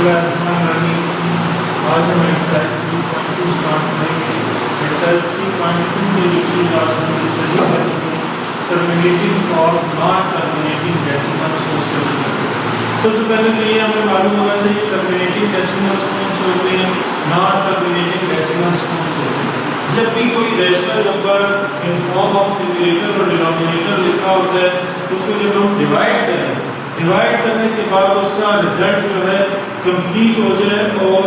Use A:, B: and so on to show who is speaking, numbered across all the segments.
A: बिस्मिल्लाहिर्रहमानिर्रहीम। आज हम एक्सरसाइज 3.2 स्टार्ट करेंगे। एक्सरसाइज 3.2 में जो चीज़ आज हम स्टडी करेंगे, टर्मिनेटिंग और नॉन टर्मिनेटिंग डेसिमल्स को स्टडी करेंगे। सबसे पहले तो ये हमें मालूम होना चाहिए टर्मिनेटिंग डेसिमल्स कौन से होते हैं, नॉन टर्मिनेटिंग डेसिमल्स कौन से होते हैं। जब भी कोई rational number in form of numerator और डिनोमिनेटर लिखा होता है, उसको जब हम डिवाइड करें, डिवाइड करने के बाद उसका रिजल्ट जो है कंप्लीट हो जाए और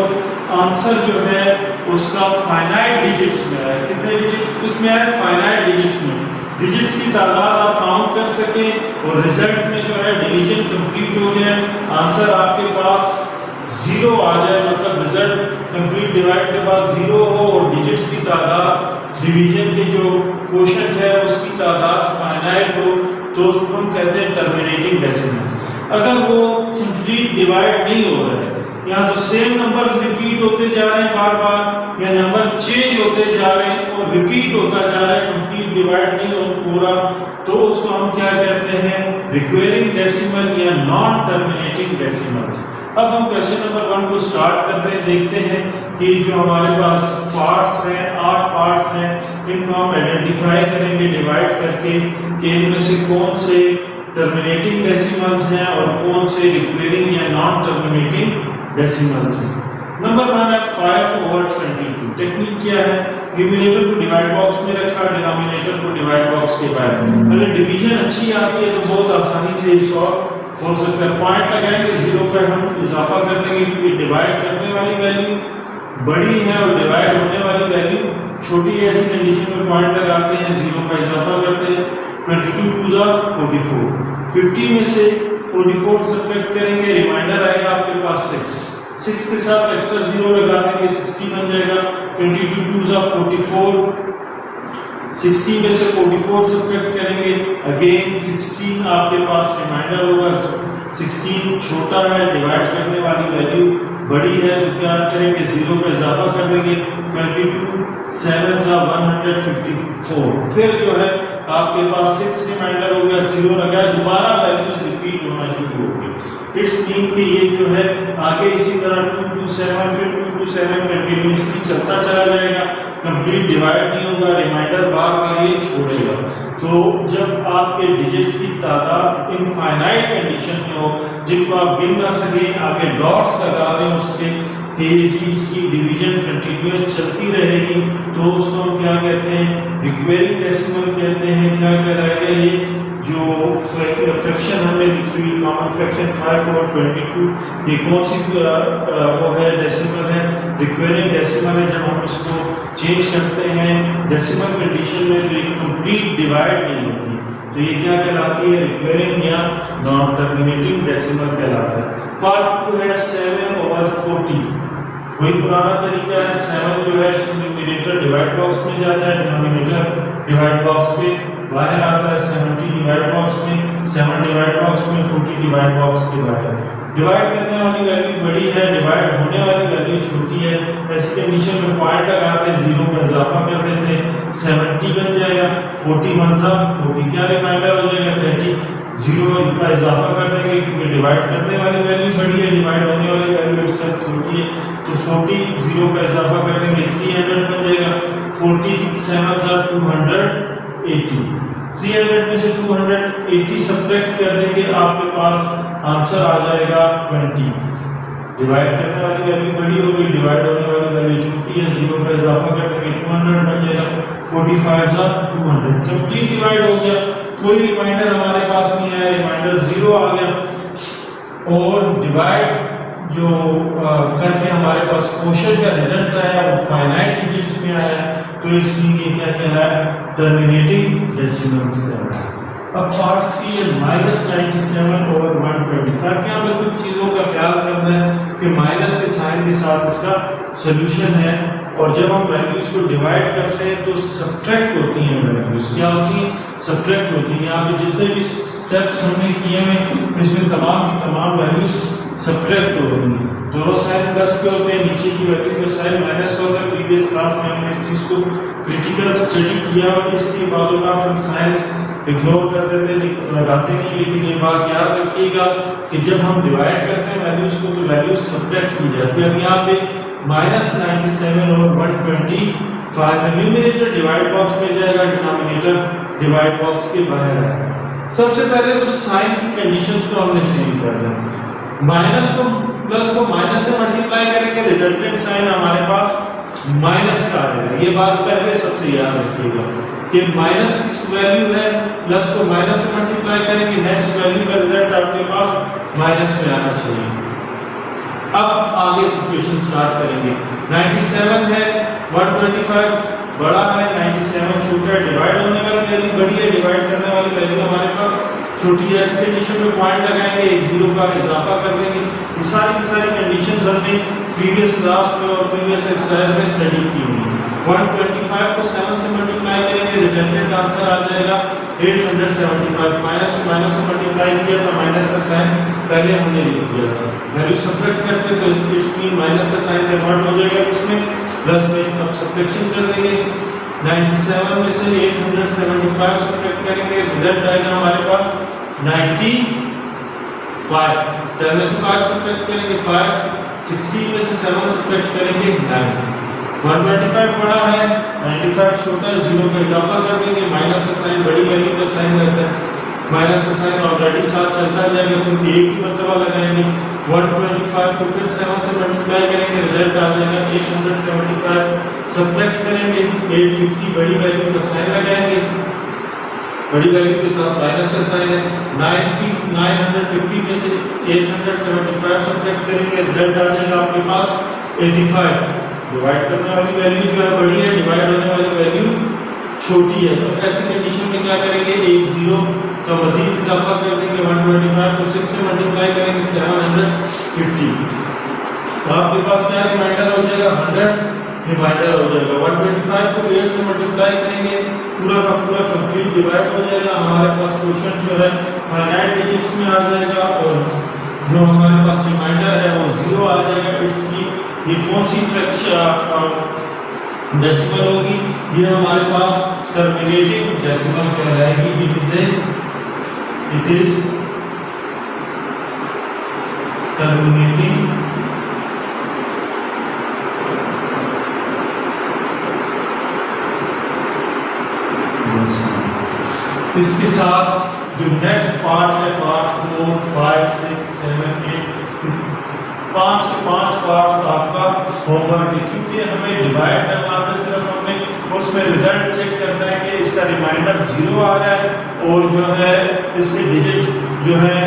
A: आंसर जो है उसका फाइनाइट डिजिट्स में है। कितने डिजिट उसमें है? फाइनाइट डिजिट्स में। डिजिट्स की तादाद आप काउंट कर सकें और रिजल्ट में जो है डिवीजन कंप्लीट हो जाए, आंसर आपके पास 0 आ जाए, मतलब रिजल्ट कंप्लीट डिवाइड के बाद 0 हो और डिजिट्स की तादाद डिवीजन के जो क्वोशंट है उसकी तादाद फाइनाइट हो, तो उसको हम कहते हैं टर्मिनेटिंग डेसिमल। अगर वो कंप्लीट डिवाइड नहीं हो रहा है, या तो सेम नंबर्स रिपीट होते जा रहे हैं बार बार, या नंबर चेंज होते जा रहे हैं और रिपीट होता जा रहा है, कंप्लीट डिवाइड नहीं हो रहा, तो उसको हम क्या कहते हैं? रिक्वायरिंग डेसिमल या नॉन टर्मिनेटिंग डेसिमल्स। अब हम क्वेश्चन नंबर 1 को स्टार्ट करते हैं। देखते हैं कि जो हमारे पास पार्ट्स हैं, 8 पार्ट्स हैं, इनको हम आइडेंटिफाई करेंगे डिवाइड करके कि इनमें से कौन से टर्मिनेटिंग डेसिमल्स हैं और कौन से रिक्वायरिंग या नॉन टर्मिनेटिंग डेसिमल्स हैं। नंबर 1 है 5/22। टेक्निक क्या है? न्यूमरेटर को डिवाइड बॉक्स में रखा, डिनोमिनेटर को डिवाइड बॉक्स के बाहर। अगर डिवीजन अच्छी आती है तो बहुत आसानी से सॉल्व हो सकता है। पॉइंट लगाएंगे, 0 पर हम इजाफा कर देंगे क्योंकि डिवाइड करने वाली वैल्यू बड़ी है और डिवाइड होने वाली वैल्यू छोटी है। ऐसी कंडीशन में पॉइंट लगाते हैं, 0 का इजाफा करते हैं। 22 2 44, 50 में से 44 सब्ट्रैक्ट करेंगे, रिमाइंडर आएगा आपके पास 6 के साथ एक्स्ट्रा 0 लगा देंगे, 60 बन जाएगा। 22 2 44, 60 में से 44 सब्ट्रैक्ट करेंगे, अगेन 16 आपके पास रिमाइंडर होगा। 16 छोटा है, डिवाइड करने वाली वैल्यू बड़ी है, तो क्या करेंगे? 0 का इजाफा कर देंगे। 22 7 154, फिर जो है आपके पास 6 रिमाइंडर हो गया, 0 लगा, दोबारा वैल्यूज रिपीट होना शुरू हो गई। इट्स मीन कि ये जो है आगे इसी तरह 2 2 7 फिर 2 2 7 कंटिन्यूअसली चलता चला जाएगा, कंप्लीट डिवाइड नहीं होगा, रिमाइंडर बार बार ये छोड़ेगा। तो जब आपके डिजिट्स की तादाद इनफाइनाइट कंडीशन में हो, जिनको आप गिन ना सकें, आगे डॉट्स लगा दें उसके कि ये चीज़ की डिवीजन कंटिन्यूअस चलती रहेगी, तो उसको हम क्या कहते हैं? रिक्वायरिंग डेसिमल कहते हैं। क्या कहलाएगा? ये जो फ्रैक्शन हमने लिखी हुई कॉमन फ्रैक्शन 5/22, ये कौन सी वो है? डेसिमल है, रिक्वायरिंग डेसिमल है। जब हम इसको चेंज करते हैं डेसिमल कंडीशन में तो ये कंप्लीट डिवाइड नहीं होती, तो ये क्या कहलाती है? रिक्वायरिंग या नॉन टर्मिनेटिंग डेसिमल कहलाता है। पार्ट 2 है 7/40। वही पुराना तरीका है, 7 जो है न्यूमरेटर डिवाइड बॉक्स में जाता है, डिनोमिनेटर डिवाइड बॉक्स के बाहर आता है। 70 डिवाइड बॉक्स में, 7 डिवाइड बॉक्स में, 40 डिवाइड बॉक्स के बाहर। डिवाइड करने वाली वैल्यू बड़ी है, डिवाइड होने वाली वैल्यू छोटी है। ऐसी कंडीशन में पॉइंट लगाते हैं, 0 का इजाफा कर देते हैं, 70 बन जाएगा। 40 1 40, क्या रिमाइंडर हो जाएगा? 30, 0 का इजाफा कर देंगे क्योंकि डिवाइड करने वाली वैल्यू बड़ी है, डिवाइड होने वाली वैल्यू इससे छोटी है, तो 40 0 का इजाफा कर देंगे, 300 बन जाएगा। 47 280, 300 में से 280 सब्ट्रैक्ट कर देंगे, आपके पास आंसर आ जाएगा 20। डिवाइड करने वाली वैल्यू बड़ी हो गई, डिवाइड होने वाली वैल्यू छोटी है, 0 का इजाफा कर देंगे, 200 बन जाएगा। 45 200, कंप्लीट डिवाइड हो गया, कोई रिमाइंडर हमारे पास नहीं आया, रिमाइंडर 0 आ गया। और डिवाइड जो करके हमारे पास क्वोशंट का रिजल्ट आया वो फाइनाइट डिजिट्स में आया, तो इसलिए ये क्या कह रहा है? टर्मिनेटिंग डेसिमल्स कह रहा है। अब पार्ट 3 है -97/125। यहाँ पे कुछ चीज़ों का ख्याल करना है कि माइनस के साइन के साथ इसका सोल्यूशन है, और जब हम वैल्यूज को डिवाइड करते हैं तो सब्ट्रैक्ट होती हैं वैल्यूज। क्या होती हैं? सब्ट्रैक्ट होती हैं। यहाँ पे जितने भी स्टेप्स हमने किए हैं इसमें तमाम की तमाम वैल्यूज सब्ट्रैक्ट हो रही हैं। दोनों साइन प्लस के होते हैं, नीचे की वैल्यू का साइन माइनस का होता है। प्रीवियस क्लास में हमने इस चीज़ को क्रिटिकल स्टडी किया और इसके बावजूद हम साइंस इग्नोर कर देते लगाते नहीं, लेकिन ये बात याद रखिएगा कि जब हम डिवाइड करते हैं वैल्यूज को तो वैल्यूज सब्ट्रैक्ट की जाती है। अब यहाँ पे -97 और 125 है, न्यूमरेटर डिवाइड बॉक्स में जाएगा, डिनोमिनेटर डिवाइड बॉक्स के बाहर है। सबसे पहले तो साइन की कंडीशंस को हमने सेम कर दिया, माइनस को प्लस को माइनस से मल्टीप्लाई करेंगे, रिजल्टेंट साइन हमारे पास माइनस का आएगा। ये बात पहले सबसे याद रखिएगा कि माइनस की वैल्यू है, प्लस को माइनस से मल्टीप्लाई करेंगे, नेक्स्ट वैल्यू का रिजल्ट आपके पास माइनस में आना चाहिए। अब आगे सिचुएशन स्टार्ट करेंगे। 97 है, 125 बड़ा है, 97 छोटा है, डिवाइड होने वाली वैल्यू बड़ी है, डिवाइड करने वाली वैल्यू हमारे पास छोटी है। इस कंडीशन में पॉइंट लगाएंगे, एक जीरो का इजाफा कर देंगे। ये सारी की सारी कंडीशंस हमने प्रीवियस क्लास में और प्रीवियस एक्सरसाइज में स्टडी की हुई। 125 को 7 से मल्टीप्लाई करेंगे, रिजल्टेंट आंसर आ जाएगा 875। माइनस को माइनस से मल्टीप्लाई किया था, माइनस का साइन पहले हमने लिख दिया था, वैल्यू सब्ट्रैक्ट करते तो इट्स मीन माइनस का साइन कन्वर्ट हो जाएगा इसमें, प्लस में अब सब्ट्रैक्शन कर देंगे। 97 में से 875 सब्ट्रैक्ट करेंगे, रिजल्ट आएगा हमारे पास 95। 10 में से 5 सब्ट्रैक्ट करेंगे 5, 16 में से 7 सब्ट्रैक्ट करेंगे 9। 125 बड़ा है, 95 छोटा है, जीरो का इजाफा कर देंगे, माइनस का साइन बड़ी वैल्यू का साइन रहता है, माइनस का साइन ऑलरेडी साथ चलता जाएगा क्योंकि एक ही मर्तबा लगाएंगे। 125 को फिर 7 से मल्टीप्लाई करेंगे, रिजल्ट आ जाएगा 875। सब्ट्रैक्ट करेंगे 850, बड़ी वैल्यू का साइन लगाएंगे, बड़ी वैल्यू के साथ माइनस का साइन है। 950 में से 875 सब्ट्रैक्ट करेंगे, रिजल्ट आ जाएगा आपके पास 85। डिवाइड करने वाली वैल्यू जो है बड़ी है, डिवाइड होने वाली वैल्यू छोटी है, तो ऐसी कंडीशन में क्या करेंगे, एक जीरो का मजीद इजाफा कर देंगे। 125 को 6 से मल्टीप्लाई करेंगे 750। तो आपके पास क्या रिमाइंडर हो जाएगा, 100 रिमाइंडर हो जाएगा। 125 को 8 से मल्टीप्लाई करेंगे, पूरा का पूरा कंप्लीट डिवाइड हो जाएगा। हमारे पास क्वेश्चन जो है फाइनाइट डिजिट्स में आ जाएगा और जो हमारे पास रिमाइंडर है वो 0 आ जाएगा। इट्स की ये कौन सी फ्रैक्शन डेसिमल होगी, ये हमारे पास टर्मिनेटिंग डेसिमल कहलाएगी। इट इज टर्मिनेटिंग इसके साथ जो नेक्स्ट पार्ट है, पार्ट 4, 5, 6, 7, 8, 5 के 5 पार्ट्स आपका होमवर्क है, क्योंकि हमें डिवाइड करना है, सिर्फ हमें उसमें रिजल्ट चेक करना है कि इसका रिमाइंडर 0 आ रहा है और जो है इसके डिजिट जो है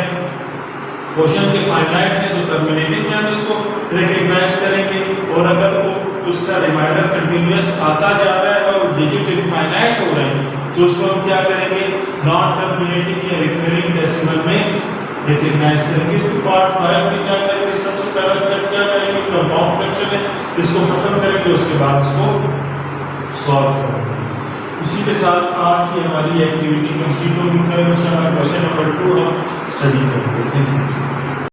A: क्वेश्चन के फाइनाइट है, तो टर्मिनेटिंग में हम इसको रिकॉग्नाइज करेंगे। और अगर वो उसका रिमाइंडर कंटिन्यूअस आता जा रहा है और डिजिट इनफाइनाइट हो रहे हैं तो उसको हम क्या करेंगे, नॉन टर्मिनेटिंग या रिकरिंग डेसिमल में रिकॉग्नाइज करेंगे। इसके पार्ट 5 में क्या करेंगे, सबसे पहला स्टेप क्या करेंगे, कंपाउंड फ्रैक्शन है, इसको खत्म करेंगे, उसके बाद इसको सॉल्व करेंगे। इसी के साथ आज की हमारी एक्टिविटी कंप्लीट होगी। कल इंशाल्लाह क्वेश्चन नंबर 2 हम स्टडी करेंगे। Thank you.